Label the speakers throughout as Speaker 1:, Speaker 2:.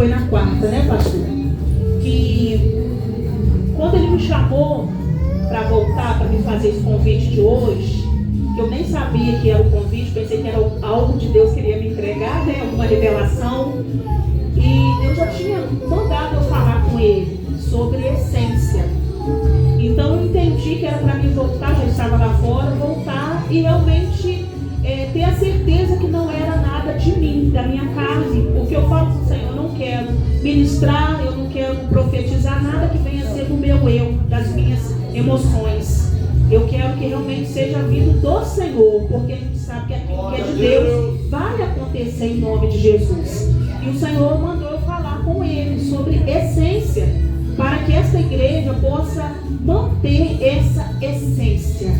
Speaker 1: foi na quarta, né, pastor? Que quando ele me chamou para voltar, para me fazer esse convite de hoje, que eu nem sabia que era o convite, pensei que era algo de Deus que ele ia me entregar, né, alguma revelação. E Deus já tinha mandado eu falar com ele sobre essência. Então eu entendi que era para mim voltar, já estava lá fora, voltar e realmente ter a certeza que não era nada de mim, da minha carne. Porque eu falo para o Senhor, eu não quero ministrar, eu não quero profetizar nada que venha ser do meu eu, das minhas emoções. Eu quero que realmente seja vindo do Senhor, porque a gente sabe que aquilo que é de Deus vai acontecer em nome de Jesus. E o Senhor mandou eu falar com ele sobre essência, para que essa igreja possa manter essa essência.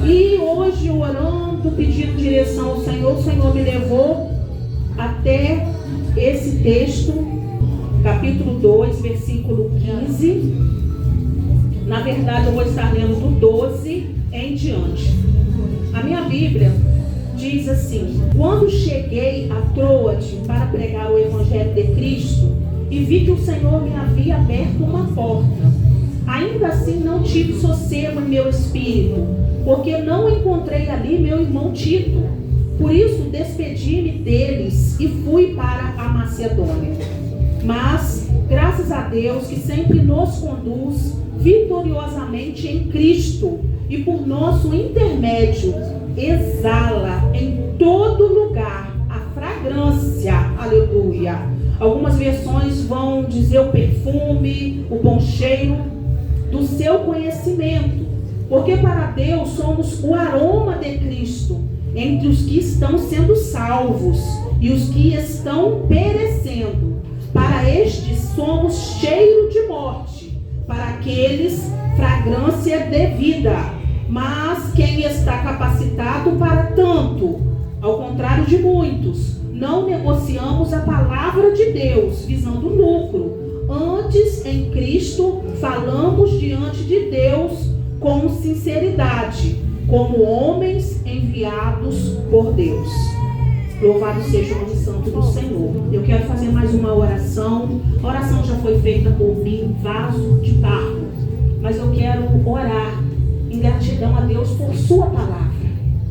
Speaker 1: E hoje, orando, pedindo direção ao Senhor, o Senhor me levou até esse texto, capítulo 2, versículo 15. Na verdade, eu vou estar lendo do 12 em diante. A minha Bíblia diz assim: quando cheguei a Troade para pregar o Evangelho de Cristo, e vi que o Senhor me havia aberto uma porta, ainda assim não tive sossego em meu espírito, porque não encontrei ali meu irmão Tito. Por isso despedi-me deles e fui para a Macedônia. Mas, graças a Deus que sempre nos conduz vitoriosamente em Cristo, e por nosso intermédio exala em todo lugar a fragrância, aleluia. Algumas versões vão dizer o perfume, o bom cheiro do seu conhecimento, porque para Deus somos o aroma de Cristo entre os que estão sendo salvos e os que estão perecendo. Para estes somos cheiro de morte, para aqueles fragrância de vida. Mas quem está capacitado para tanto? Ao contrário de muitos, não negociamos a palavra de Deus visando lucro. Antes, em Cristo, falamos diante de Deus com sinceridade, como homens enviados por Deus. Louvado seja o nome santo do Senhor. Eu quero fazer mais uma oração. A oração já foi feita por mim, vaso de barro. Mas eu quero orar em gratidão a Deus por sua palavra,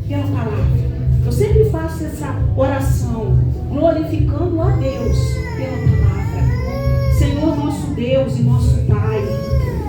Speaker 1: pela palavra. Eu sempre faço essa oração, glorificando a Deus pela palavra. Senhor, nosso Deus e nosso Pai,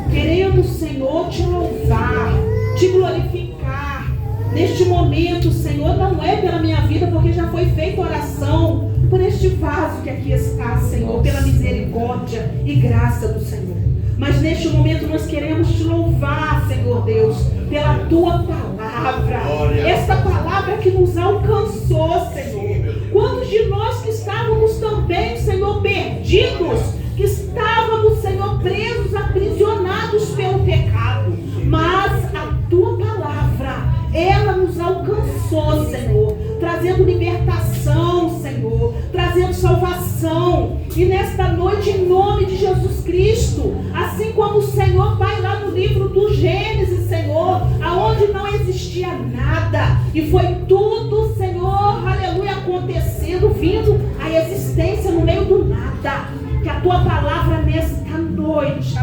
Speaker 1: queremos, Senhor, te louvar, te glorificar. Neste momento, Senhor, não é pela minha vida, porque já foi feita oração por este vaso que aqui está, Senhor, pela misericórdia e graça do Senhor. Mas neste momento nós queremos te louvar, Senhor Deus, pela tua palavra. Esta palavra que nos alcançou, Senhor. Quantos de nós que estávamos também, Senhor, perdidos, que estávamos, Senhor, presos, aprisionados pelo pecado. Mas a tua palavra, ela nos alcançou, Senhor, trazendo libertação, Senhor, trazendo salvação. E nesta noite, em nome de Jesus Cristo, assim como o Senhor vai lá no livro do Gênesis, Senhor, aonde não existia nada, e foi tudo, Senhor, aleluia, acontecendo, vindo à existência no meio do nada. Que a tua palavra nesta noite,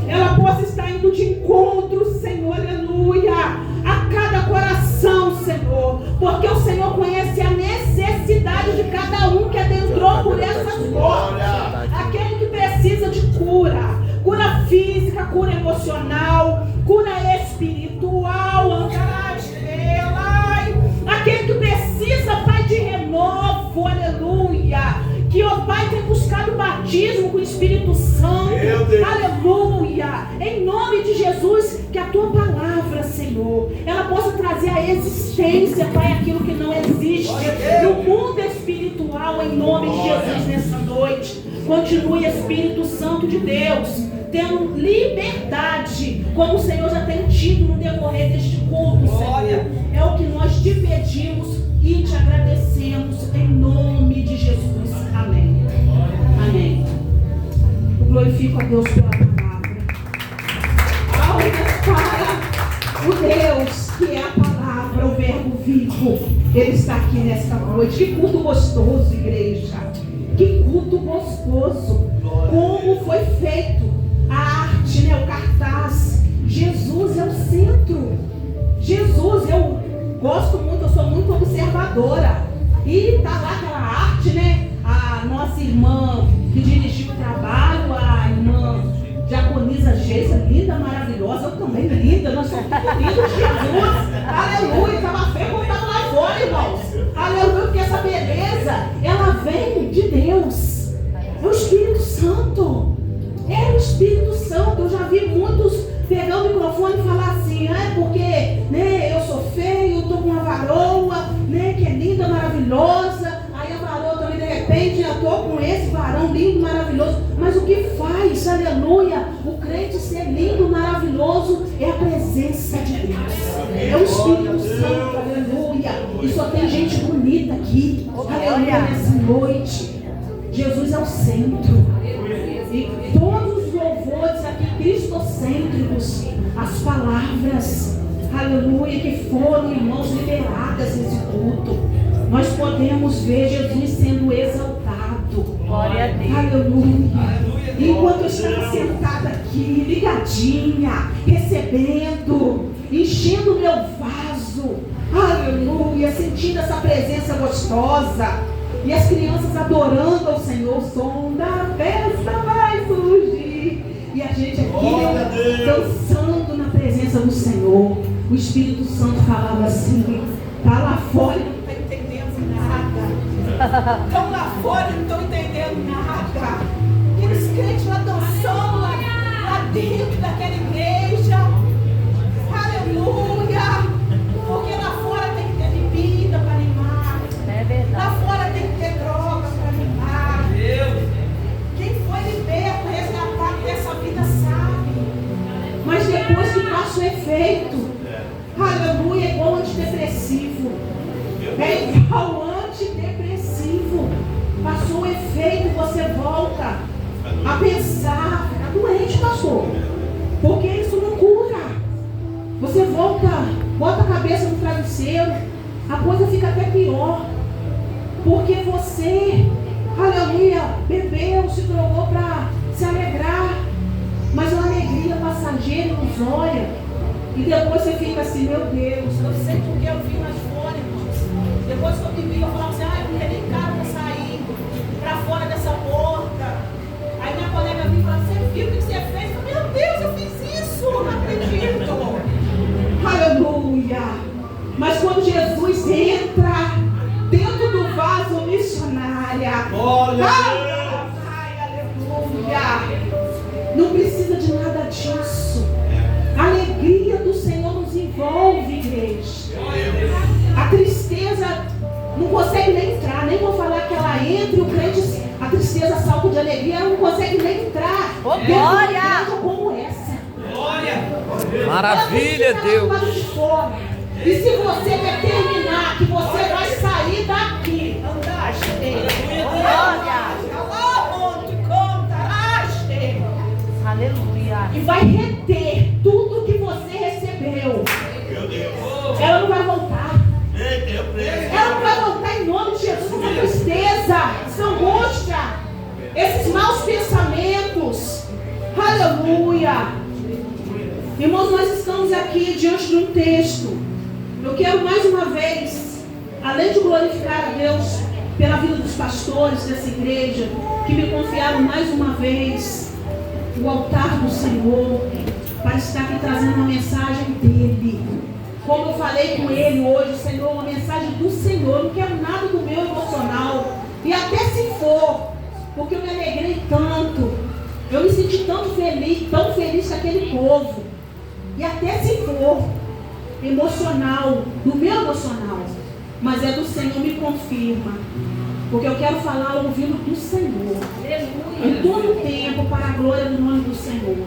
Speaker 1: ela possa estar indo de encontro, Senhor, aleluia, a cada coração, Senhor, porque o Senhor conhece a necessidade de cada um que adentrou por essas portas. Aquele que precisa de cura, cura física, cura emocional, cura espiritual, aquele que precisa, Pai, de renovo, aleluia, que o Pai tem buscado batismo com o Espírito Santo, aleluia, em nome de Jesus, que a tua palavra, Senhor, ela possa trazer a existência, Pai, aquilo que não existe no mundo espiritual, em nome de Jesus, nessa noite. Continue, Espírito Santo de Deus, tendo liberdade, como o Senhor já tem tido no decorrer deste culto, Senhor. É o que nós te pedimos e te agradecemos, em nome de Jesus. Amém. Amém. Eu glorifico a Deus pela palavra. Glórias para o Deus que é a palavra, o verbo vivo. Ele está aqui nesta noite. Que culto gostoso, igreja. culto gostoso. Como foi feito a arte, né? O cartaz. Jesus é o centro. Jesus, eu gosto muito, eu sou muito observadora. E tá lá aquela arte, né? A nossa irmã que dirigiu o trabalho, a irmã diaconisa Geisa, linda, maravilhosa, eu também linda, nós somos lindos, Jesus, aleluia, estava feio como estava lá fora, irmãos, aleluia, porque essa beleza, ela vem de Deus, é o Espírito Santo, é o Espírito Santo. Eu já vi muitos pegar o microfone e falar assim, porque, né, eu sou feio, estou com uma varoa, né, que é linda, maravilhosa, aí a varoa também, de repente, eu estou com esse varão lindo, maravilhoso, mas o que faz, aleluia, o crente ser lindo, maravilhoso, é a presença de Deus, é o Espírito Santo, aleluia, e só tem gente bonita aqui, aleluia, nessa noite. Jesus é o centro, e todos os louvores aqui cristocêntricos, as palavras, aleluia, que foram, irmãos, liberadas nesse culto, nós podemos ver Jesus sendo exaltado.
Speaker 2: Glória a Deus.
Speaker 1: Aleluia. Enquanto eu estava sentada aqui, ligadinha, recebendo, enchendo o meu vaso, aleluia, sentindo essa presença gostosa, e as crianças adorando ao Senhor, o som da festa vai surgir, e a gente aqui dançando na presença do Senhor. O Espírito Santo falava assim, tá lá fora e não está entendendo nada, estão lá fora e não estão entendendo nada, aqueles crentes lá dançando lá dentro daquela igreja, aleluia, porque lá fora tem que ter bebida para animar,
Speaker 2: É verdade.
Speaker 1: lá fora tem que ter drogas para animar. Quem foi liberto, resgatado dessa vida sabe, mas depois que passa o efeito, aleluia, é igual antidepressivo. É igual antidepressivo. Passou o efeito, você volta a pensar, fica doente, pastor. Porque isso não cura. Você volta, bota a cabeça no travesseiro, a coisa fica até pior. Porque você, aleluia, bebeu, se drogou para se alegrar. Mas uma alegria passageira, ilusória. E depois você fica assim, meu Deus, eu sei porque eu vi nas folhas, irmãos. Depois que eu bebi, eu falava assim, eu não tenho nem cara para sair para fora dessa porta. Aí minha colega vinha e falava, você viu o que você fez? Eu falei, meu Deus, eu fiz isso, não acredito. Aleluia. Mas quando Jesus entra dentro do vaso missionária, aleluia, não precisa de nada disso. A alegria do Senhor nos envolve, igreja. A tristeza não consegue nem entrar. Nem vou falar que ela entra e o crente, a tristeza salta de alegria, ela não consegue nem entrar.
Speaker 2: Glória!
Speaker 1: Como essa.
Speaker 3: Maravilha, Deus.
Speaker 1: E se você determinar que você vai sair daqui,
Speaker 2: Aleluia.
Speaker 1: e vai reter tudo que você recebeu, ela não vai voltar. Ela não vai voltar em nome de Jesus. Essa tristeza, essa angústia, esses maus pensamentos, aleluia. Irmãos, nós estamos aqui diante de um texto. Eu quero mais uma vez, além de glorificar a Deus pela vida dos pastores dessa igreja, que me confiaram mais uma vez o altar do Senhor, para estar aqui trazendo uma mensagem dele. Como eu falei com ele hoje, Senhor, uma mensagem do Senhor. Eu não quero nada do meu emocional. E até se for, porque eu me alegrei tanto, eu me senti tão feliz com aquele povo. E até se for emocional, do meu emocional, mas é do Senhor, me confirma. Porque eu quero falar ouvindo do Senhor. Em todo tempo, para a glória do nome do Senhor.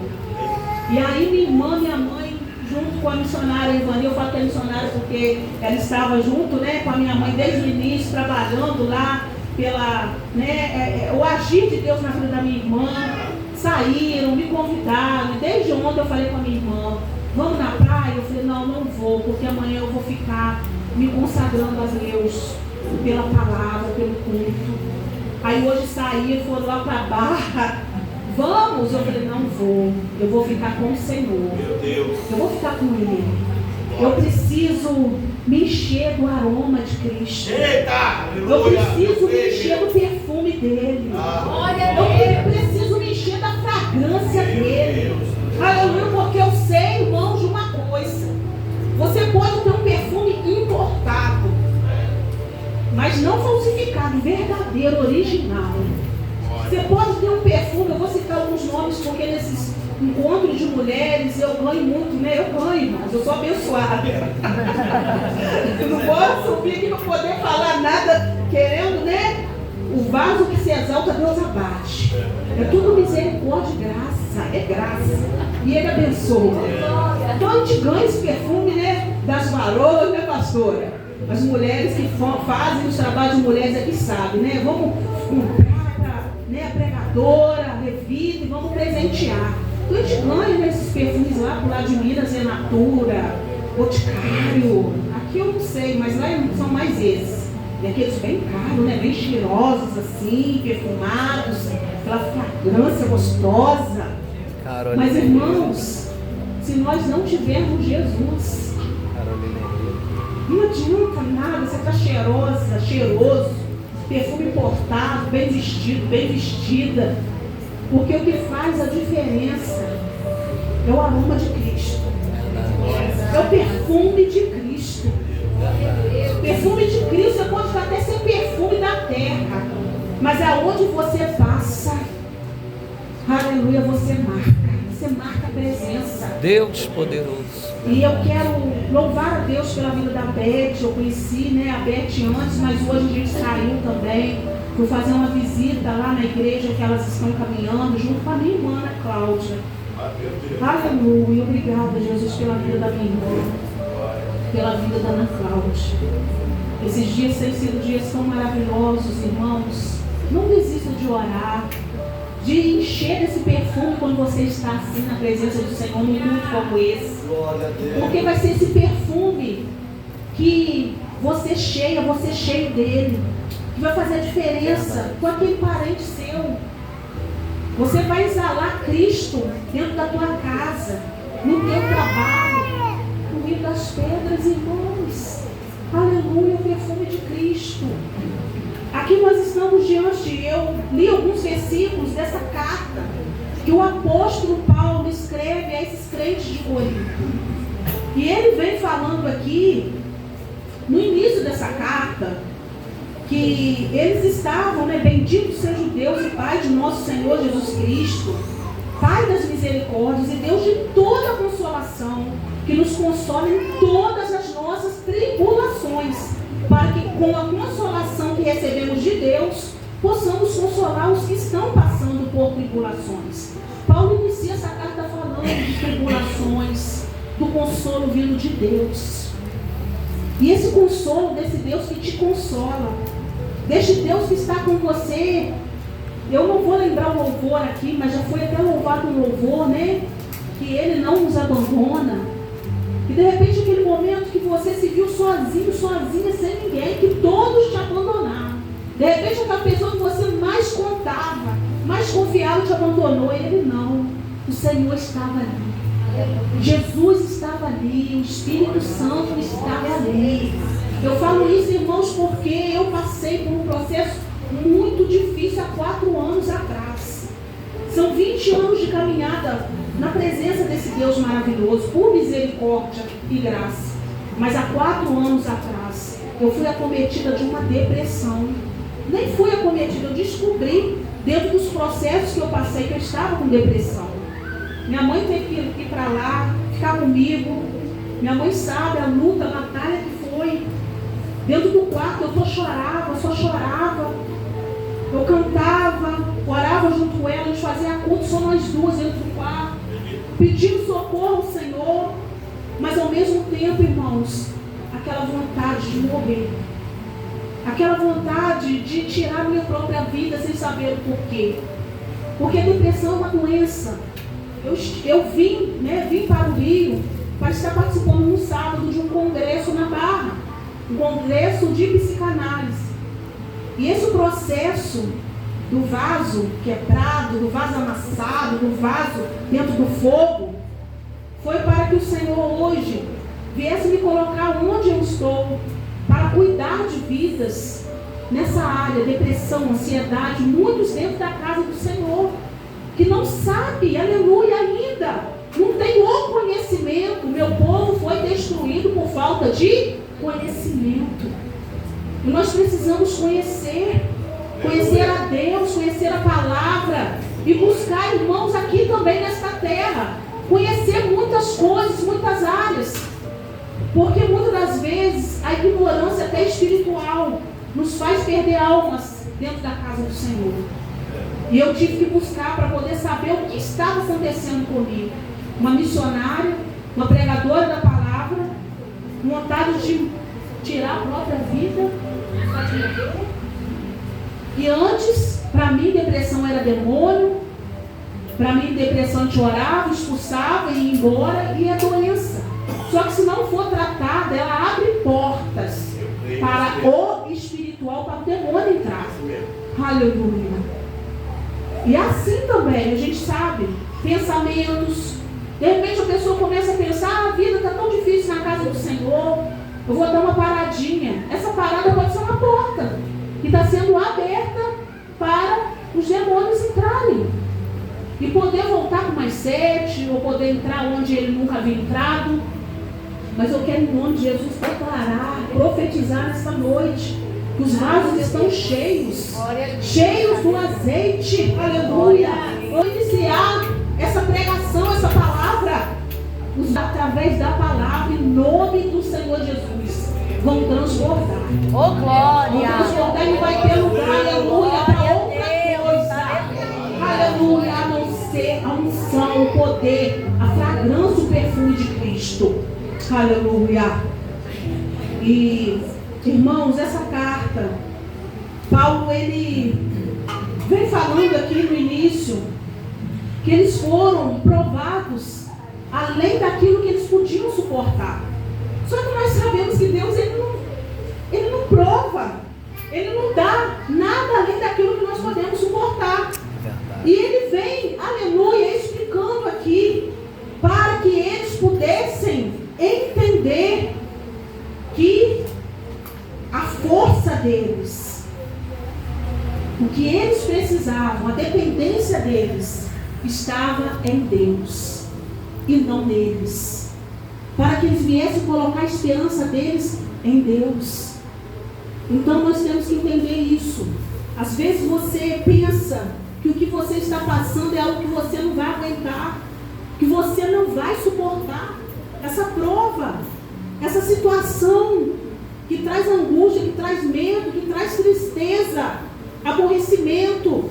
Speaker 1: E aí minha irmã, minha mãe, junto com a missionária Ivani, eu falo que é missionária porque ela estava junto, né, com a minha mãe desde o início, trabalhando lá pela, né, o agir de Deus na vida da minha irmã. Saíram, me convidaram. Desde ontem eu falei com a minha irmã, vamos na praia? Eu falei, não vou, porque amanhã eu vou ficar me consagrando a Deus pela palavra, pelo culto. Aí hoje saíram, foram lá para a Barra. Vamos? Eu falei, não vou. Eu vou ficar com o Senhor.
Speaker 3: Meu Deus.
Speaker 1: Eu vou ficar com Ele. Eu preciso me encher do aroma de Cristo.
Speaker 3: Eita!
Speaker 1: Eu preciso me encher do perfume dele. Eu preciso me encher da fragrância dele. Aleluia, porque eu sei, irmãos, de uma coisa. Você pode ter um perfume importado, mas não falsificado, verdadeiro, original. Você pode ter um perfume, eu vou citar alguns nomes, porque nesses encontros de mulheres eu ganho muito, né? Eu ganho, mas eu sou abençoada. Eu não posso subir aqui para poder falar nada, querendo, né? O vaso que se exalta, Deus abate. É tudo misericórdia e graça, é graça. E Ele abençoa. Então a gente ganha esse perfume, né? Das varoas, né, pastora? As mulheres que fazem os trabalhos de mulheres aqui sabem, né? Vamos comprar, né, a pregadora, a revista, e vamos presentear. Então a gente ganha esses perfumes lá pro lado de Minas, é Natura, Boticário. Aqui eu não sei, mas lá são mais esses. E aqueles bem caros, né? Bem cheirosos assim, perfumados, aquela fragrância gostosa.
Speaker 4: Carolina.
Speaker 1: Mas irmãos, se nós não tivermos Jesus, não adianta nada, você está cheirosa, cheiroso, perfume importado, bem vestido, bem vestida. Porque o que faz a diferença é o aroma de Cristo. É o perfume de Cristo. Perfume de Cristo, você pode até ser perfume da terra, mas aonde você passa, aleluia, você marca a presença.
Speaker 4: Deus poderoso.
Speaker 1: E eu quero louvar a Deus pela vida da Beth. Eu conheci, né, a Beth antes, mas hoje a gente saiu também. Fui fazer uma visita lá na igreja que elas estão caminhando, junto com a minha irmã, Ana Cláudia. Aleluia, obrigada, Jesus, pela vida da minha irmã, pela vida da Ana Cláudia. Esses dias têm sido dias tão maravilhosos, irmãos. Não desista de orar, de encher desse perfume quando você está assim na presença do Senhor, num culto como esse. Porque vai ser esse perfume que você cheio dele, que vai fazer a diferença com aquele parente seu. Você vai exalar Cristo dentro da tua casa, no teu trabalho, no meio das pedras, irmãos. Aleluia, o perfume de Cristo. Aqui nós estamos diante, eu li alguns versículos dessa carta que o apóstolo Paulo escreve a esses crentes de Corinto. E ele vem falando aqui, no início dessa carta, que eles estavam, né, bendito seja o Deus e Pai de nosso Senhor Jesus Cristo, Pai das misericórdias e Deus de toda consolação, que nos consola em todas as nossas tribulações, para que com a consolação que recebemos de Deus, possamos consolar os que estão passando por tribulações. Paulo inicia essa carta falando de tribulações, do consolo vindo de Deus. E esse consolo desse Deus que te consola, deste Deus que está com você. Eu não vou lembrar o louvor aqui, mas já foi até louvado um louvor, né? Que Ele não nos abandona. E de repente aquele momento que você se viu sozinho, sozinha, sem ninguém, que todos te abandonaram. De repente aquela pessoa que você mais contava, mais confiava, te abandonou. Ele não. O Senhor estava ali. Jesus estava ali, o Espírito Santo estava ali. Eu falo isso, irmãos, porque eu passei por um processo muito difícil há 4 anos atrás. São 20 anos de caminhada na presença desse Deus maravilhoso, por misericórdia e graça. Mas há 4 anos atrás, eu fui acometida de uma depressão. Nem fui acometida, eu descobri, dentro dos processos que eu passei, que eu estava com depressão. Minha mãe teve que ir para lá, ficar comigo. Minha mãe sabe a luta, a batalha que foi. Dentro do quarto eu só chorava. Eu cantava, orava junto com ela, a gente fazia culto, só nós duas dentro do quarto, pedindo socorro ao Senhor, mas ao mesmo tempo, irmãos, aquela vontade de morrer, aquela vontade de tirar a minha própria vida sem saber o porquê. Porque a depressão é uma doença. Eu vim para o Rio para estar participando no sábado de um congresso na Barra, um congresso de psicanálise. E esse processo do vaso quebrado, do vaso amassado, do vaso dentro do fogo, foi para que o Senhor hoje viesse me colocar onde eu estou, para cuidar de vidas nessa área, depressão, ansiedade, muitos dentro da casa do Senhor, que não sabe, aleluia, ainda, não tem o conhecimento. Meu povo foi destruído por falta de conhecimento. E nós precisamos conhecer a Deus, conhecer a palavra e buscar irmãos aqui também nesta terra, conhecer muitas coisas, muitas áreas, porque muitas das vezes a ignorância até espiritual nos faz perder almas dentro da casa do Senhor. E eu tive que buscar para poder saber o que estava acontecendo comigo. Uma missionária, uma pregadora da palavra, vontade de tirar a própria vida, e antes, para mim, depressão era demônio. Para mim, depressão a gente orava, expulsava e ia embora, e é doença. Só que se não for tratada, ela abre portas para o espiritual, para o demônio entrar. Aleluia. E assim também, a gente sabe, pensamentos. De repente a pessoa começa a pensar, a vida está tão difícil na casa do Senhor, eu vou dar uma paradinha. Essa parada pode ser uma porta que está sendo aberta para os demônios entrarem e poder voltar com mais sede, ou poder entrar onde ele nunca havia entrado. Mas eu quero, em nome de Jesus, declarar, profetizar nesta noite, que os vasos estão cheios do azeite, aleluia. Vou iniciar essa pregação, essa palavra, através da palavra, em nome do Senhor Jesus, vão transbordar.
Speaker 2: Oh, glória!
Speaker 1: Vão transbordar e vai ter lugar, aleluia, para outra coisa, aleluia, a não ser a unção, o poder, a fragrância, o perfume de Cristo, aleluia. E, irmãos, essa carta, Paulo, ele vem falando aqui no início, que eles foram provados além daquilo que eles podiam suportar. Só que nós sabemos que Deus, ele não prova, ele não dá nada além daquilo que nós podemos suportar. E ele vem, aleluia, explicando aqui, para que eles pudessem entender que a força deles, o que eles precisavam, a dependência deles, estava em Deus e não neles, para que eles viessem colocar a esperança deles em Deus. Então nós temos que entender isso. Às vezes você pensa que o que você está passando é algo que você não vai aguentar, que você não vai suportar, essa prova, essa situação que traz angústia, que traz medo, que traz tristeza, aborrecimento.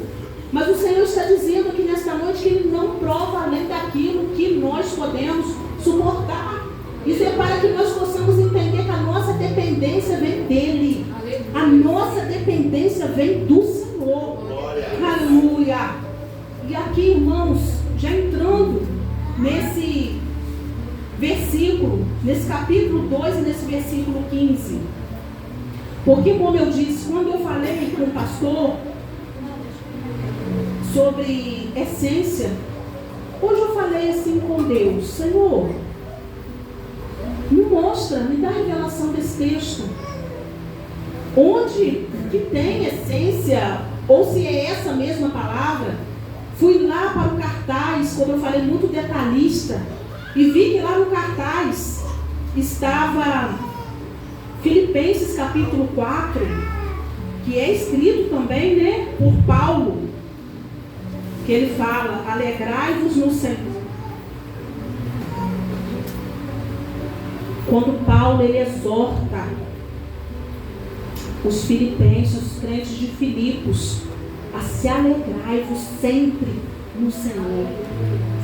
Speaker 1: Mas o Senhor está dizendo aqui nesta noite que Ele não prova além daquilo que nós podemos suportar. Isso é para que nós possamos entender que a nossa dependência vem dEle. A nossa dependência vem do Senhor. Aleluia. E aqui, irmãos, já entrando nesse versículo, nesse capítulo 2 e nesse versículo 15. Porque, como eu disse, quando eu falei com o pastor sobre essência, hoje eu falei assim com Deus: Senhor, me mostra, me dá a revelação desse texto, onde que tem essência, ou se é essa mesma palavra. Fui lá para o cartaz, como eu falei, muito detalhista, e vi que lá no cartaz estava Filipenses capítulo 4, que é escrito também, né, por Paulo, que ele fala: alegrai-vos no Senhor. Quando Paulo, ele exorta os filipenses, os crentes de Filipos, a se alegrai-vos sempre no Senhor,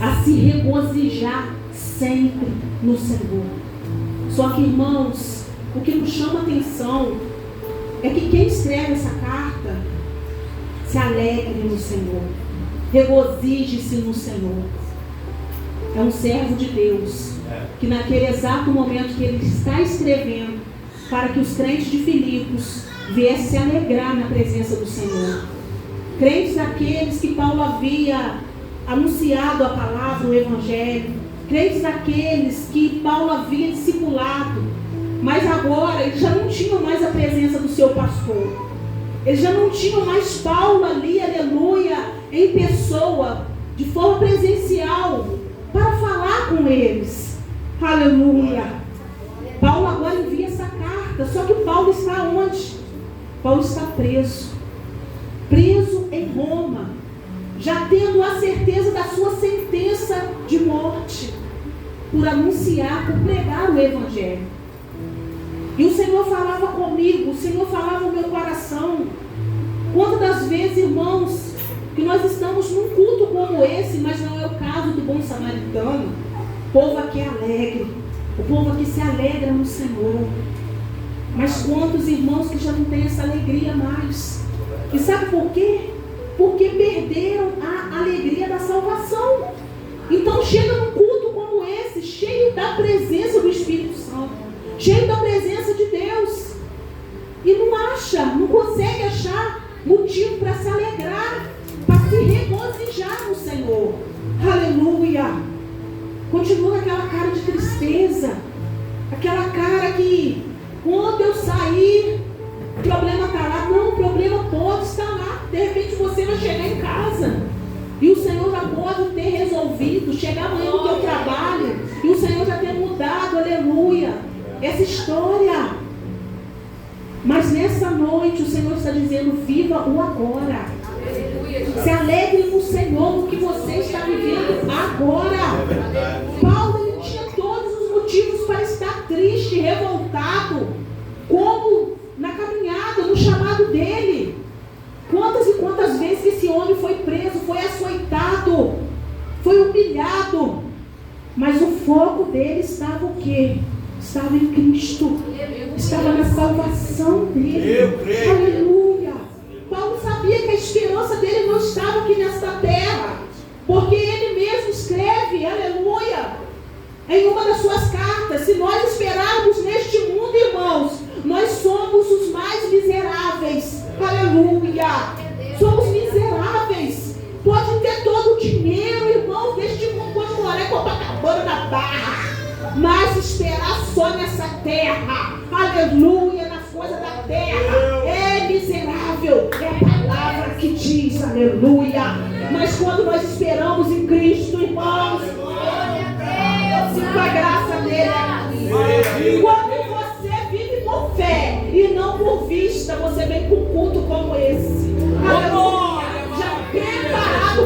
Speaker 1: a se regozijar sempre no Senhor. Só que, irmãos, o que nos chama a atenção é que quem escreve essa carta se alegre no Senhor, regozije-se no Senhor. É um servo de Deus, que naquele exato momento que ele está escrevendo, para que os crentes de Filipos viessem se alegrar na presença do Senhor. Crentes naqueles que Paulo havia anunciado a palavra, o evangelho. Crentes naqueles que Paulo havia discipulado. Mas agora eles já não tinham mais a presença do seu pastor. Eles já não tinham mais Paulo ali, aleluia, em pessoa, de forma presencial, para falar com eles. Aleluia. Paulo agora envia essa carta. Só que Paulo está onde? Paulo está preso. Preso em Roma. Já tendo a certeza da sua sentença de morte. Por anunciar, por pregar o evangelho. E o Senhor falava comigo. O Senhor falava no meu coração. Quantas das vezes, irmãos, que nós estamos num culto como esse, mas não é o caso do bom samaritano. O povo aqui é alegre. O povo aqui se alegra no Senhor. Mas quantos irmãos que já não têm essa alegria mais? E sabe por quê? Porque perderam a alegria da salvação. Então chega num culto como esse, cheio da presença do Espírito Santo, cheio da presença de Deus, e não consegue achar motivo para se alegrar, para se regozijar no Senhor. Aleluia. Continua aquela cara de tristeza, aquela cara que quando eu sair, o problema está lá. Não, o problema pode estar lá. De repente você vai chegar em casa e o Senhor já pode ter resolvido, chegar amanhã no teu trabalho e o Senhor já ter mudado, aleluia, essa história. Mas nessa noite o Senhor está dizendo: viva o agora. Se alegre no Senhor, no que você está vivendo agora. Paulo, ele tinha todos os motivos para estar triste, revoltado, como na caminhada, no chamado dele. Quantas e quantas vezes que esse homem foi preso, foi açoitado, foi humilhado, mas o foco dele estava o quê? Estava em Cristo, estava na salvação dele. Aleluia. Paulo sabia que a esperança dele não estava aqui nesta terra, porque ele mesmo escreve, aleluia, em uma das suas cartas: se nós esperarmos neste mundo, irmãos, nós somos os mais miseráveis. Aleluia. Somos miseráveis. Pode ter todo o dinheiro, irmãos, deste mundo, pode morar em Copacabana, na Barra, mas esperar só nessa terra, aleluia, nas coisas da terra, é miserável. É a palavra que diz, aleluia. Mas quando nós esperamos em Cristo, irmãos, sinto a graça dele aqui. Quando você vive por fé e não por vista, você vem com um culto como esse, aleluia, já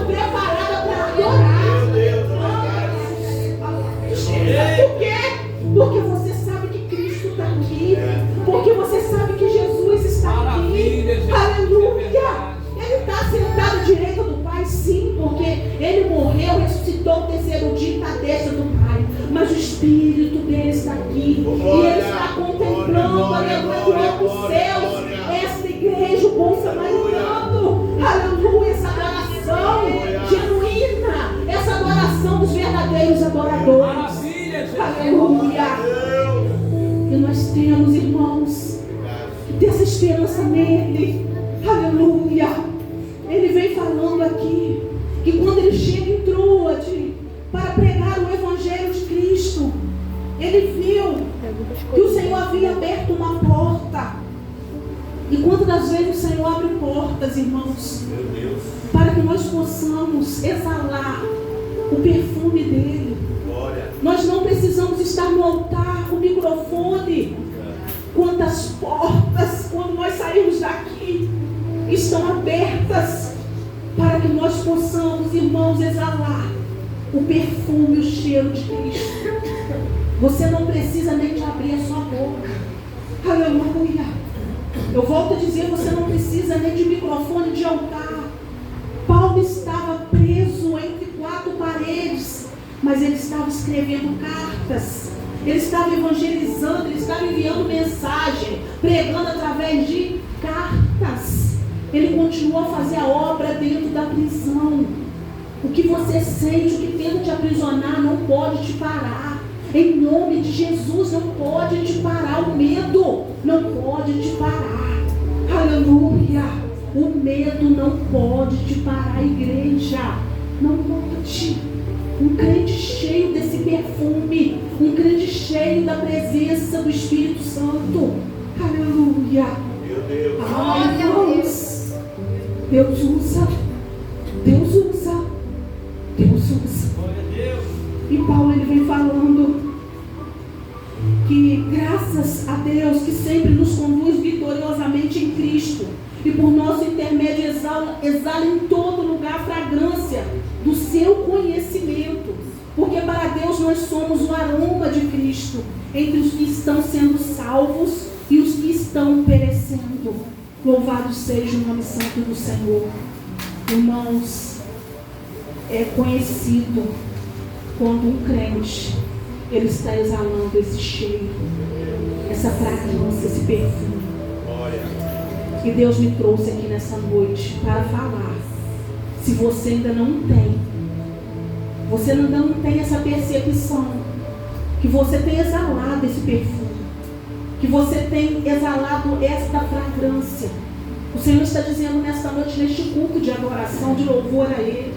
Speaker 1: preparada para adorar. Por quê? Porque você sabe que Cristo está aqui, porque você sabe que Jesus está aqui, aleluia. Ele está sentado à direita do Pai, sim, porque Ele morreu, ressuscitou o terceiro dia e está à destra do Pai. Mas o Espírito dele está aqui, e Ele está contemplando, aleluia, dos céus, esta igreja, o bom samaritano, aleluia, essa adoração genuína, essa adoração dos verdadeiros adoradores, aleluia. E nós temos, irmãos, que ter essa esperança nele, aleluia. Ele vem falando aqui que quando ele chega em Troade para pregar o Evangelho de Cristo, ele viu que o Senhor havia aberto uma porta. E quantas das vezes o Senhor abre portas, irmãos, para que nós possamos exalar o perfume dele. Nós não precisamos estar no altar, o microfone. Quantas portas, quando nós saímos daqui, estão abertas para que nós possamos, irmãos, exalar o perfume, o cheiro de Cristo. Você não precisa nem de abrir a sua boca. Aleluia. Eu volto a dizer, você não precisa nem de microfone, de altar. Paulo estava preso entre quatro paredes, mas ele estava escrevendo cartas. Ele estava evangelizando, ele estava enviando mensagem, pregando através de cartas. Ele continuou a fazer a obra dentro da prisão. O que você sente, o que tenta te aprisionar, não pode te parar. Em nome de Jesus, não pode te parar. O medo não pode te parar. Aleluia. O medo não pode te parar, igreja. Não pode. Um crente cheio desse perfume, um crente cheio da presença do Espírito Santo. Aleluia.
Speaker 3: Meu Deus.
Speaker 1: Ai, Deus. Deus usa. Deus usa. Deus usa. E Paulo ele vem falando que graças a Deus que sempre nos conduz vitoriosamente em Cristo e por nosso intermédio exala em todo lugar a fragrância do seu conhecimento, porque para Deus nós somos o aroma de Cristo entre os que estão sendo salvos e os que estão perecendo. Louvado seja o nome santo do Senhor. Irmãos, é conhecido quando um crente ele está exalando esse cheiro, essa fragrância, esse perfume. E Deus me trouxe aqui nessa noite para falar. Se você ainda não tem, você ainda não tem essa percepção, que você tem exalado esse perfume, que você tem exalado esta fragrância. O Senhor está dizendo nesta noite, neste culto de adoração, de louvor a Ele,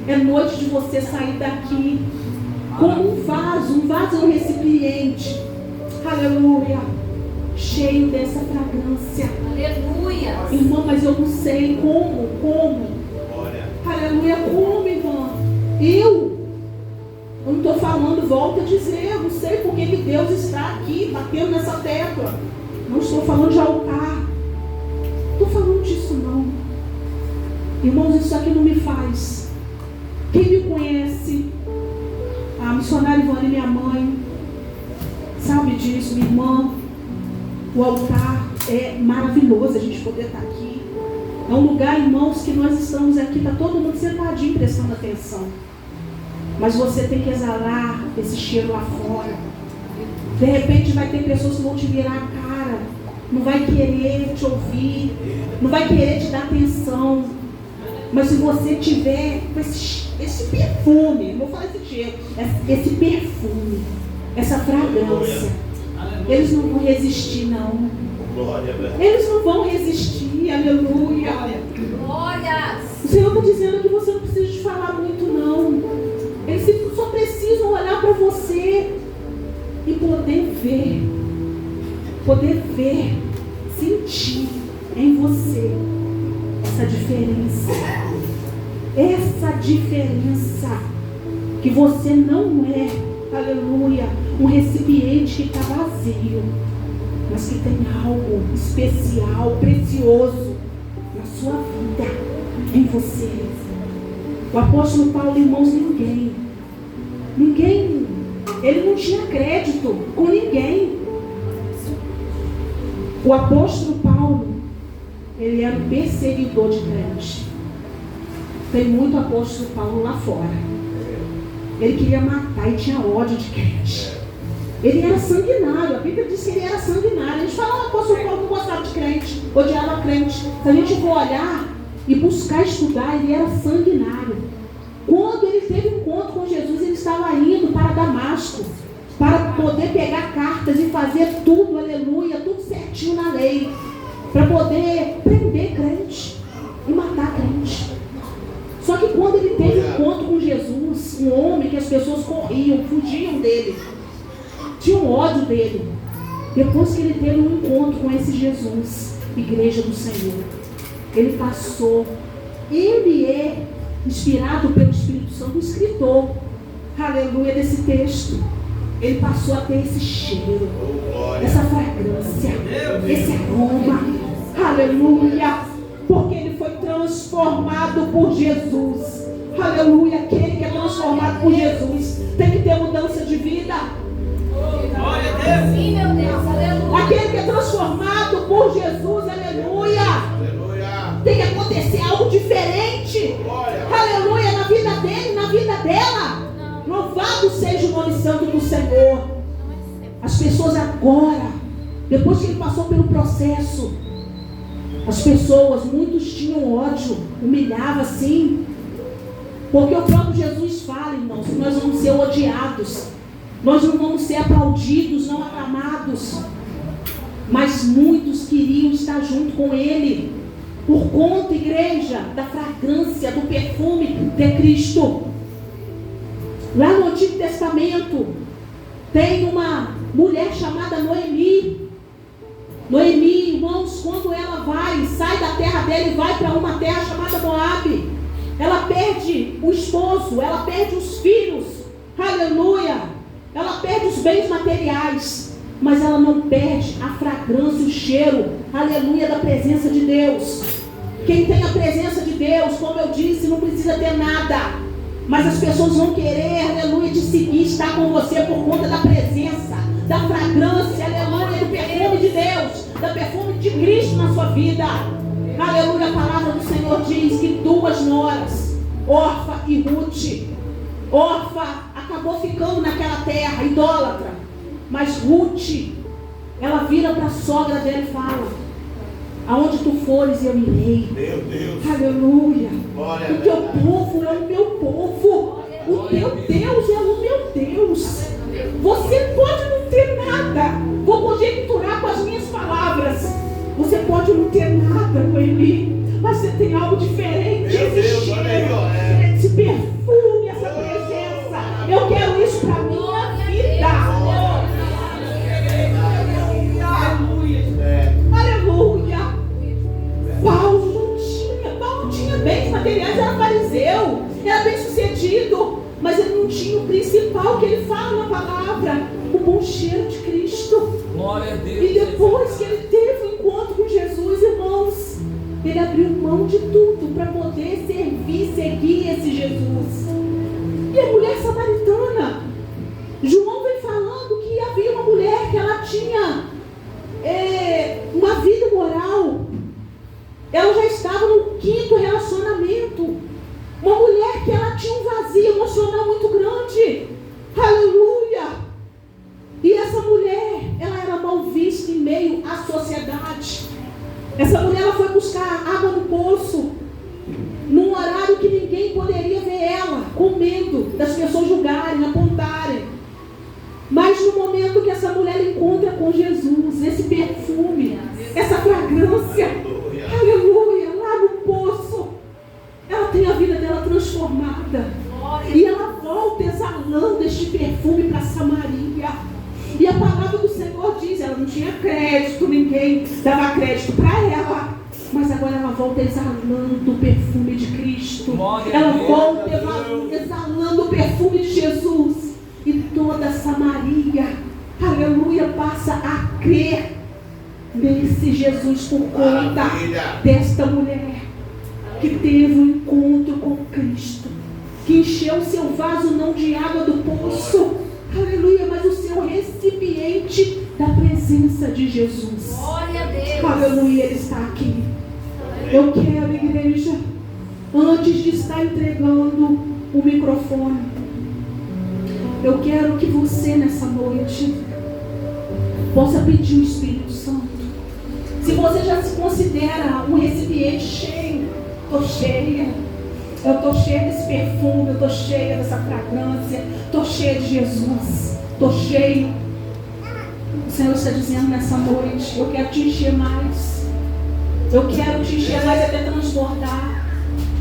Speaker 1: é noite de você sair daqui como um vaso é um recipiente, aleluia, cheio dessa fragrância.
Speaker 2: Aleluia.
Speaker 1: Irmã, mas eu não sei como, aleluia, como, irmã? Eu não estou falando, volto a dizer, eu não sei porque que Deus está aqui, batendo nessa tecla. Não estou falando de altar, não estou falando disso não. Irmãos, isso aqui não me faz. Quem me conhece, a missionária Ivone, minha mãe, sabe disso, minha irmã. O altar é maravilhoso a gente poder estar aqui. É um lugar, irmãos, que nós estamos aqui, está todo mundo sentadinho prestando atenção. Mas você tem que exalar esse cheiro lá fora. De repente vai ter pessoas que vão te virar a cara, não vai querer te ouvir, não vai querer te dar atenção. Mas se você tiver esse perfume, vou falar esse cheiro, esse perfume, essa fragrância, eles não vão resistir não. Eles não vão resistir, aleluia. O Senhor está dizendo que você não precisa de falar muito não. Eles só precisam olhar para você e poder ver, sentir em você essa diferença, que você não é, aleluia, um recipiente que está vazio, mas que tem algo especial, precioso na sua vida, em você. O apóstolo Paulo, irmãos, ninguém, ele não tinha crédito com ninguém. O apóstolo Paulo, ele era um perseguidor de crente. Tem muito apóstolo Paulo lá fora. Ele queria matar e tinha ódio de crente. Ele era sanguinário. A Bíblia diz que ele era sanguinário. A gente fala, o apóstolo Paulo não gostava de crente, odiava crente. Se a gente for olhar e buscar estudar, ele era sanguinário. Quando ele teve um encontro com Jesus, ele estava indo para Damasco, para poder pegar cartas e fazer tudo, aleluia, tudo certinho na lei, para poder prender crente e matar crente. Só que quando ele teve um encontro com Jesus, um homem que as pessoas corriam, fugiam dele, tinham ódio dele, depois que ele teve um encontro com esse Jesus, igreja do Senhor, ele passou, ele é inspirado pelo Espírito Santo, o escritor, aleluia, desse texto. Ele passou a ter esse cheiro, essa fragrância, esse aroma, aleluia, porque ele foi transformado por Jesus, aleluia. Aquele que é transformado por Jesus tem que ter mudança de vida.
Speaker 2: Glória a Deus. Sim, meu Deus, aleluia.
Speaker 1: Aquele que é transformado por Jesus, aleluia, tem que acontecer algo diferente, aleluia, na vida dele, na vida dela. Louvado seja o nome santo do Senhor. As pessoas agora, depois que ele passou pelo processo, as pessoas, muitos tinham ódio, humilhava assim, porque o próprio Jesus fala, irmãos, que nós vamos ser odiados, nós não vamos ser aplaudidos, não aclamados, mas muitos queriam estar junto com ele, Por conta, igreja, da fragrância, do perfume de Cristo. Lá no Antigo Testamento, tem uma mulher chamada Noemi. Noemi, irmãos, quando ela sai da terra dela e vai para uma terra chamada Moabe, ela perde o esposo, ela perde os filhos, aleluia, ela perde os bens materiais, mas ela não perde a fragrância, o cheiro, aleluia, da presença de Deus. Quem tem a presença de Deus, como eu disse, não precisa ter nada, mas as pessoas vão querer, aleluia, te seguir, estar com você por conta da presença, da fragrância, aleluia, do perfume de Deus, do perfume de Cristo na sua vida. Aleluia, a palavra do Senhor diz que 2 noras, Orfa e Ruth. Orfa acabou ficando naquela terra, idólatra, mas Ruth, ela vira para a sogra dela e fala: aonde tu fores eu irei.
Speaker 3: Meu Deus.
Speaker 1: Aleluia.
Speaker 3: Glória
Speaker 1: o teu povo é o meu povo, o teu Deus é o meu Deus. Você pode não ter nada, vou conjecturar com as minhas palavras. Você pode não ter nada, Noemi, mas você tem algo diferente. Esse cheiro, esse perfume, essa presença. Eu quero isso para a minha vida. Aleluia. Paulo não tinha bens materiais, era fariseu, era bem sucedido, mas ele não tinha o principal que ele fala na palavra, o bom cheiro de Cristo.
Speaker 5: Glória a Deus.
Speaker 1: E depois que ele teve um encontro com Jesus, irmãos, ele abriu mão de tudo para poder servir, seguir esse Jesus. E a mulher samaritana, João vem falando que havia uma mulher que ela tinha uma vida moral. Ela já estava no 5º relacionamento. Uma mulher que ela tinha um vazio emocional muito grande. Aleluia. E essa mulher, ela era mal vista em meio à sociedade. Essa mulher, ela foi buscar água no poço, num horário que ninguém poderia ver ela, com medo das pessoas julgarem, apontarem. Mas no momento que essa mulher encontra com Jesus, esse perfume, essa fragrância, aleluia, lá no poço, ela tem a vida dela transformada. E ela volta exalando este perfume para Samaria. E a palavra do Senhor diz, ela não tinha crédito, ninguém dava crédito para ela, mas agora ela volta exalando o perfume de Cristo. Ela volta exalando o perfume de Jesus. E toda Samaria, aleluia, passa a crer nesse Jesus por conta desta mulher que teve um encontro com Cristo, que encheu o seu vaso não de água do poço, aleluia, mas o seu recipiente da presença de Jesus.
Speaker 2: Glória a Deus.
Speaker 1: Aleluia, ele está aqui. Eu quero, igreja, antes de estar entregando o microfone, eu quero que você nessa noite possa pedir o Espírito Santo. Se você já se considera um recipiente cheio, estou cheia. Eu estou cheia desse perfume, eu estou cheia dessa fragrância, estou cheia de Jesus, estou cheio. O Senhor está dizendo nessa noite, eu quero te encher mais. Eu quero te encher mais até transbordar.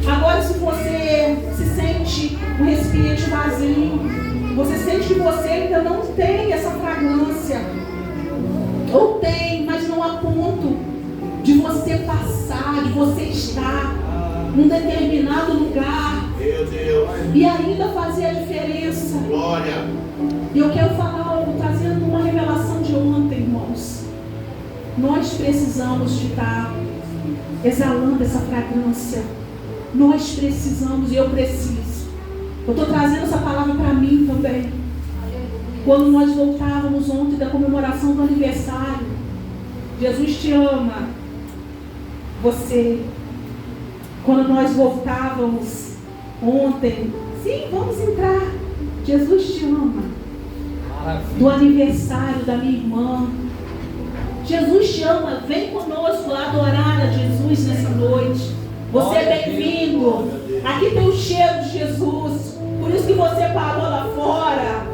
Speaker 1: Agora, se você se sente um recipiente vazio, você sente que você ainda não tem essa fragrância, ou tem, mas não a ponto de você passar, de você estar num determinado lugar,
Speaker 3: meu Deus,
Speaker 1: e ainda fazer a diferença.
Speaker 3: glória.
Speaker 1: E eu quero falar algo, trazendo uma revelação de ontem, irmãos. Nós precisamos de estar exalando essa fragrância. Nós precisamos, e eu preciso. Eu estou trazendo essa palavra para mim também. Quando nós voltávamos ontem da comemoração do aniversário, Jesus te ama. Você, quando nós voltávamos ontem, sim, vamos entrar. Jesus te ama. Do aniversário da minha irmã. Jesus te ama. Vem conosco lá adorar a Jesus nessa noite. Você é bem-vindo. Aqui tem o cheiro de Jesus. Por isso que você parou lá fora.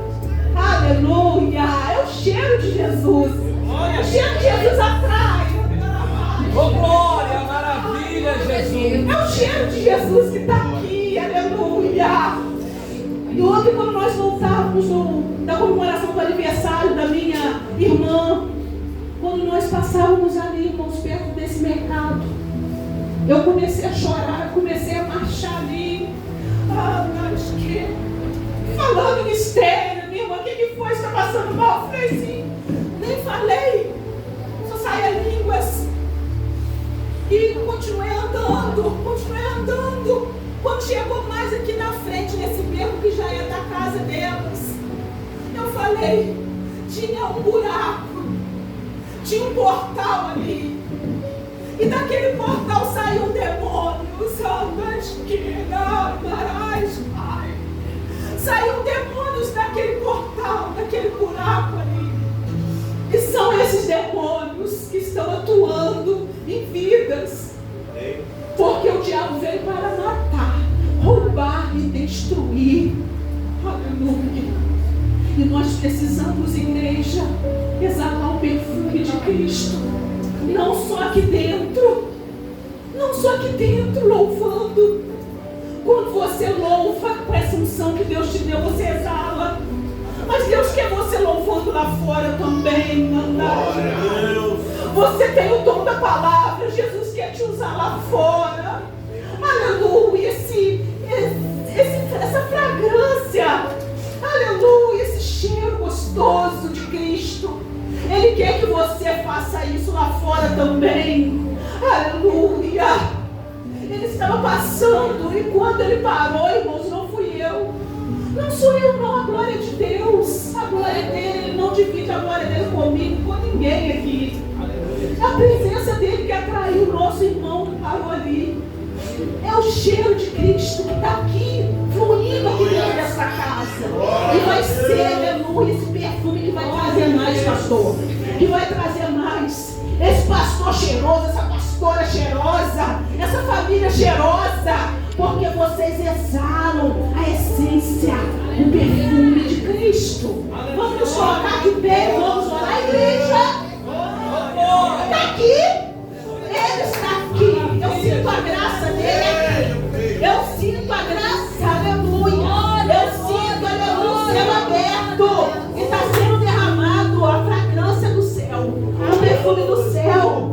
Speaker 1: Aleluia. É o cheiro de Jesus. O cheiro de Jesus atrai.
Speaker 5: Oh, glória, maravilha.
Speaker 1: É o cheiro de Jesus que está aqui, aleluia. E ontem, quando nós voltávamos da comemoração do aniversário da minha irmã, quando nós passávamos ali, irmãos, perto desse mercado, eu comecei a chorar, comecei a marchar ali. Mas que? Falando mistério, minha irmã, o que foi? Você está passando mal? Eu falei assim, nem falei, só saía línguas. E continuei andando. Quando chegou mais aqui na frente, nesse beco que já é da casa delas, eu falei, tinha um buraco, tinha um portal ali. E daquele portal saiu um demônio. Saiu demônios daquele portal, daquele buraco ali. E são esses demônios que estão atuando em vidas. Porque o diabo veio para matar, roubar e destruir. Aleluia. E nós precisamos, igreja, exalar o perfume de Cristo. Não só aqui dentro, louvando. Quando você louva com essa unção que Deus te deu, você exala. Mas Deus quer você louvando lá fora também. Você tem o dom da palavra. Jesus quer te usar lá fora. Aleluia. Essa fragrância. Aleluia. Esse cheiro gostoso de Cristo. Ele quer que você faça isso lá fora também. Aleluia. Ele estava passando. E quando ele parou, irmãos, não fui eu. Não sou eu não, a glória de Deus. A glória dele, ele não divide a glória dele comigo, com ninguém aqui. A presença dele que atraiu o nosso irmão que parou ali. É o cheiro de Cristo que está aqui, fluindo aqui dentro dessa casa. E vai ser, aleluia, esse perfume que vai trazer mais, pastor. Que vai trazer mais. Esse pastor cheiroso, essa pastora cheirosa, essa família cheirosa. Porque vocês exalam a essência, o perfume de Cristo. Vamos nos colocar de pé e vamos orar, igreja. Está aqui. Ele está aqui. Eu sinto a graça dele. Eu sinto a graça, aleluia. Eu sinto, aleluia, o céu aberto. E está sendo derramado a fragrância do céu, o perfume do céu.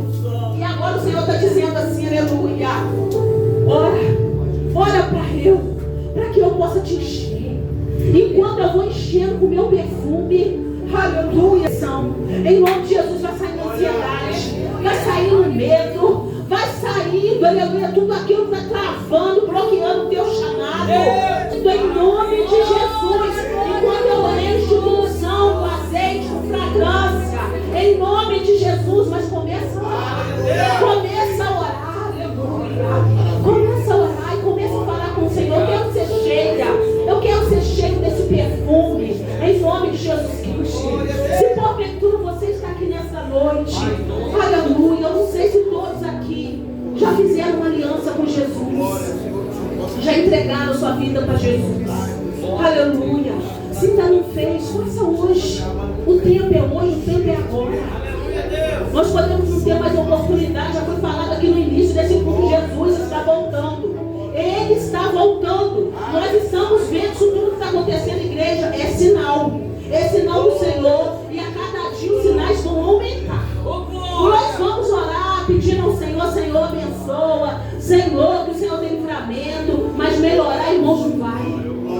Speaker 1: E agora o Senhor está dizendo assim, aleluia. Ora para que eu possa te encher. Enquanto eu vou enchendo com o meu perfume, aleluia, em nome de Jesus vai sair a ansiedade, vai sair o medo, vai saindo, aleluia, tudo aquilo que está travando, bloqueando o teu chamado. Em nome de Jesus, enquanto eu encho com unção, com azeite, com fragrância, em nome de Jesus, mas começa a orar, aleluia, começa a orar e começa a falar com o Senhor. Eu quero ser cheia desse perfume, em nome de Jesus Cristo. Se porventura você está aqui nessa noite, aleluia, eu não sei se todos aqui já fizeram uma aliança com Jesus, já entregaram sua vida para Jesus, aleluia. Se ainda não fez, faça hoje. O tempo é hoje, o tempo é agora. Nós podemos não ter mais oportunidade, já foi falado aqui no início desse culto, Jesus está voltando. Ele está voltando. Nós estamos vendo isso tudo que está acontecendo, igreja. É sinal do Senhor. E a cada dia os sinais vão aumentar. Nós vamos orar pedindo ao Senhor, Senhor abençoa, Senhor, que o Senhor tem livramento. Mas melhorar, irmãos, não vai.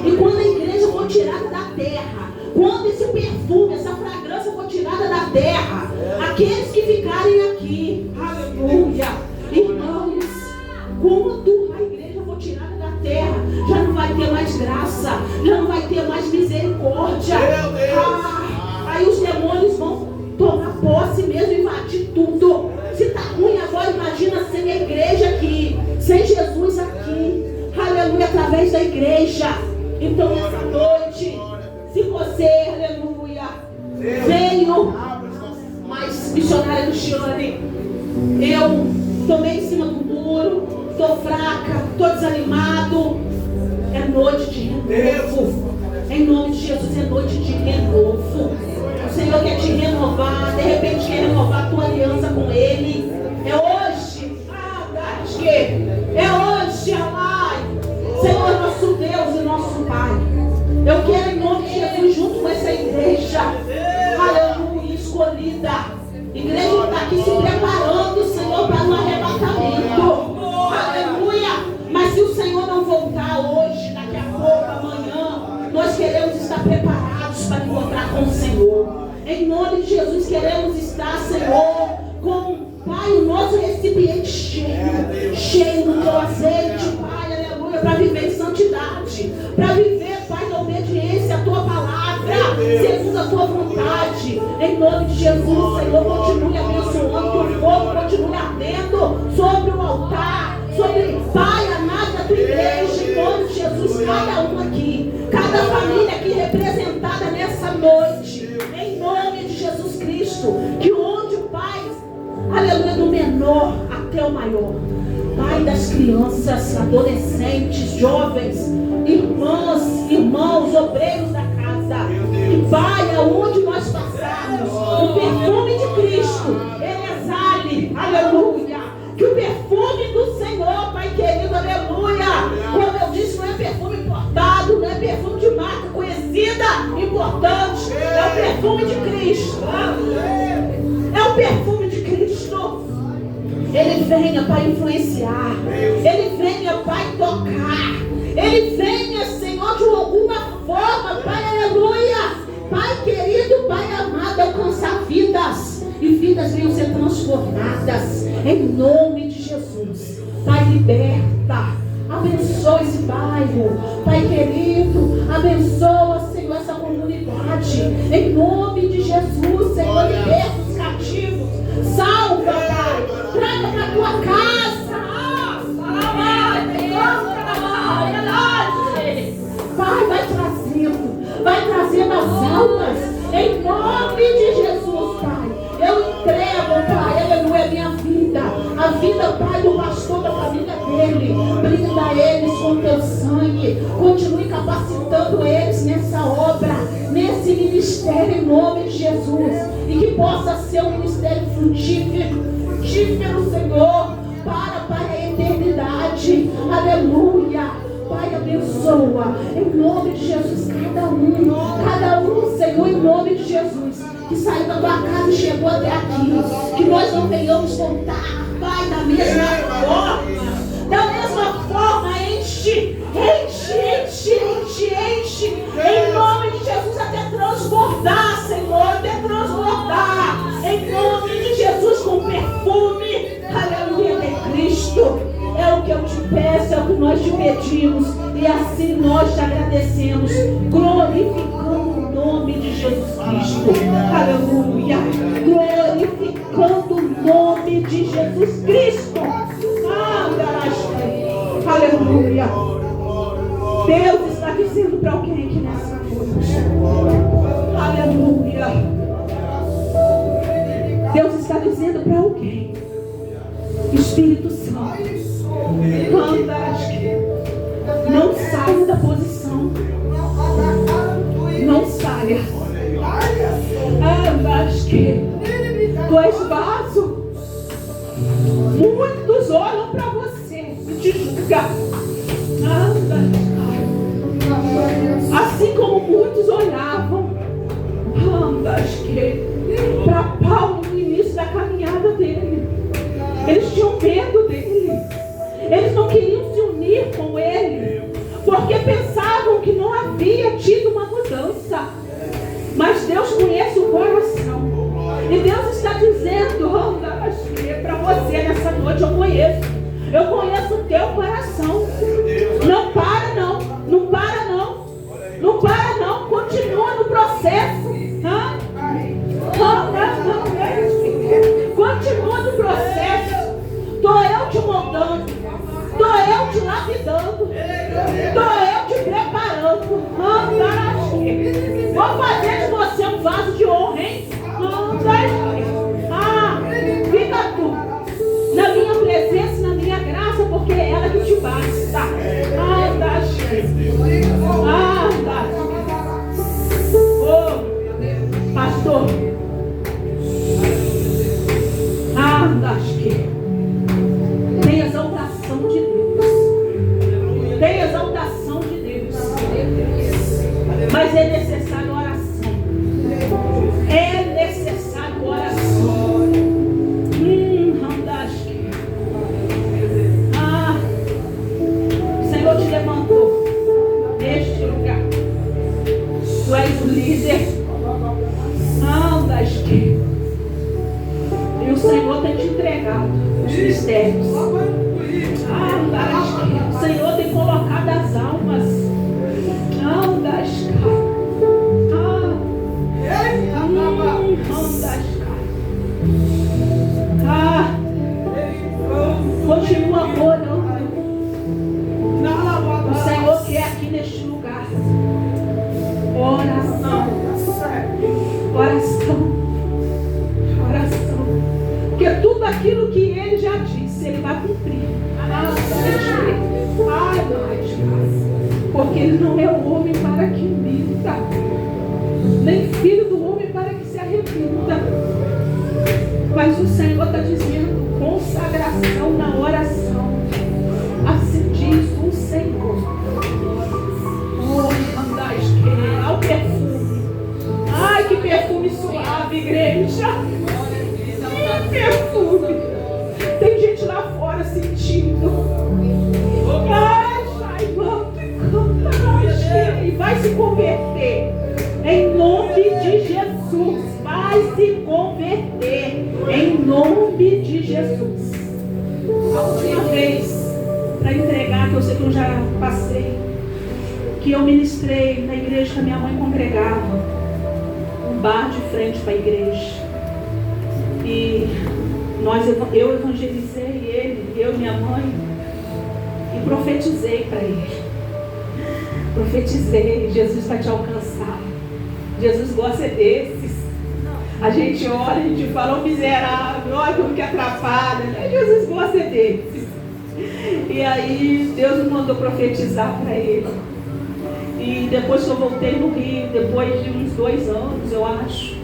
Speaker 1: E quando a igreja for tirada da terra, quando esse perfume, essa fragrância for tirada da terra, aqueles que ficarem aqui, aleluia, irmãos, quando a igreja for tirada da terra, já não vai ter mais graça, já não vai ter mais misericórdia. Aí os demônios vão tomar posse mesmo, invadir tudo. Se está ruim agora, imagina sem a igreja aqui, sem Jesus aqui, aleluia, através da igreja. Então nessa noite, se você, aleluia, veio, mas missionária do Chiane, eu tomei em cima do muro, estou fraca, estou desanimado, é noite de renovo. Em nome de Jesus, é noite de renovo. O Senhor quer te renovar, de repente quer renovar a tua aliança com Ele. É hoje. É hoje, amai. Senhor, nosso Deus e nosso Pai. Eu quero, em nome de Jesus, junto com essa igreja, aleluia, escolhida. Igreja que está aqui se preparando, Senhor, para um arrebatamento. Aleluia. Mas se o Senhor não voltar hoje, daqui a pouco, amanhã, nós queremos estar preparados para encontrar com o Senhor. Em nome de Jesus, queremos estar, Senhor, com, Pai, o nosso recipiente cheio do teu azeite, Pai, aleluia, para viver em santidade, para viver, Pai, na obediência à tua palavra, segundo a tua vontade. Em nome de Jesus, Senhor, continue abençoando, que o fogo continue ardendo sobre o altar, sobre, Pai, amado da tua igreja, em nome de Jesus, cada um aqui, cada família aqui representada nessa noite, em nome de Jesus Cristo, que onde o Pai, aleluia, do menor até o maior, Pai, das crianças, adolescentes, jovens, irmãs, irmãos, obreiros da casa, que, Pai, aonde nós passarmos, o perfume de Cristo, ele exale, aleluia, que o perfume do Senhor, Pai querido, aleluia, como eu disse, não é perfume importado, não é perfume de marca conhecida, importante, é o perfume de Cristo, é o perfume de Cristo. Ele venha para influenciar, ele venha para tocar, ele venha, Senhor, de alguma forma, Pai, aleluia, Pai querido, Pai amado, alcançar vidas, e vidas venham ser transformadas, em nome de Jesus. Pai, liberta, abençoa esse bairro, Pai querido, abençoa, Senhor, essa comunidade, em nome de Jesus, Senhor, liberta os cativos, salva, Pai, traga para a tua casa, Pai, vai trazendo as almas, em nome de Jesus, Pai. Eu entrego, Pai, aleluia, minha vida, a vida, Pai, do pastor, da família dele. Brinda eles com teu sangue, continue capacitando eles nessa obra, nesse ministério, em nome de Jesus, e que possa ser um ministério frutífero, Senhor, para a eternidade, aleluia. Pai, abençoa, em nome de Jesus, cada um, Senhor, em nome de Jesus, que saiu da tua casa e chegou até aqui, que nós não venhamos voltar, Pai, da mesma forma, enche, em nome de Jesus, até transbordar, Senhor, até transbordar, em nome de Jesus, com perfume, aleluia, de Cristo. É o que eu te peço, é o que nós te pedimos, e assim nós te agradecemos, glorificando o nome de Jesus Cristo, aleluia, glorificando o nome de Jesus Cristo, aleluia. Deus está dizendo para alguém aqui nessa noite, aleluia, Deus está dizendo para alguém, Espírito Santo, não saia da posição, não saia. Tu és vaso, muitos olham para você e te julgam, assim como muitos olhavam para Paulo no início da caminhada dele. Eles tinham medo dele, eles não queriam se unir com ele, porque pensavam que não havia tido uma mudança. Mas Deus conhece o coração, e Deus está dizendo para você nessa noite: eu conheço o teu coração. Não para não, continua no processo, continua no processo. Estou eu te moldando, estou eu te lapidando, estou eu te preparando. Vou fazer de você um vaso de honra, hein? Fica tu na minha presença, na minha graça, porque é ela que te basta. Senhor te levantou neste lugar. Tu és o líder. Anda à esquerda. E o Senhor tem te entregado os mistérios. Anda à esquerda. O Senhor tem colocado as almas. Anda à esquerda. Continua orando. O Senhor quer aqui neste lugar oração. Oração. Oração. Porque tudo aquilo que Ele já disse, Ele vai cumprir. Porque Ele não é o homem para que minta, nem filho do homem para que se arrependa. Mas o Senhor está dizendo consagração na oração. Assim diz o Senhor. Olha o perfume. Ai, que perfume suave, igreja. Que perfume. Tem gente lá fora sentindo. Ai, e vai se converter. Em nome de Jesus. Vai se converter. Em nome de Jesus. A última vez, para entregar, que eu sei que eu já passei, que eu ministrei na igreja que a minha mãe congregava, um bar de frente para a igreja. E eu evangelizei ele, eu e minha mãe, e profetizei para ele. Profetizei, Jesus vai te alcançar. Jesus gosta desses. A gente ora, a gente fala, ô miserável, olha como que atrapalha. Jesus gosta desses. E aí Deus me mandou profetizar para ele. E depois que eu voltei no Rio, depois de uns 2 anos, eu acho,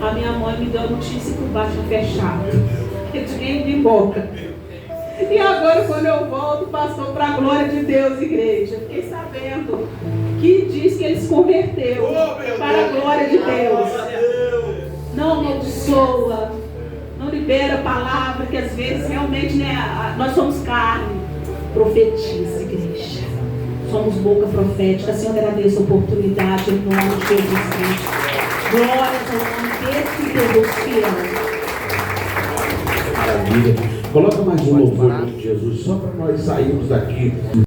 Speaker 1: a minha mãe me deu a notícia que o bar tinha fechado. Eu tinha ido embora. E agora, quando eu volto, passou para a glória de Deus, igreja. Fiquei sabendo que diz que ele se converteu para a glória de Deus. Não amaldiçoa, não libera a palavra, que às vezes realmente, né, nós somos carne. Profetiza, igreja. Somos boca profética. Senhor, agradeço a oportunidade em nome de Jesus Cristo. Glória ao nome desse Deus fiel.
Speaker 3: Maravilha. Coloca mais um louvor de Jesus, só para nós sairmos daqui.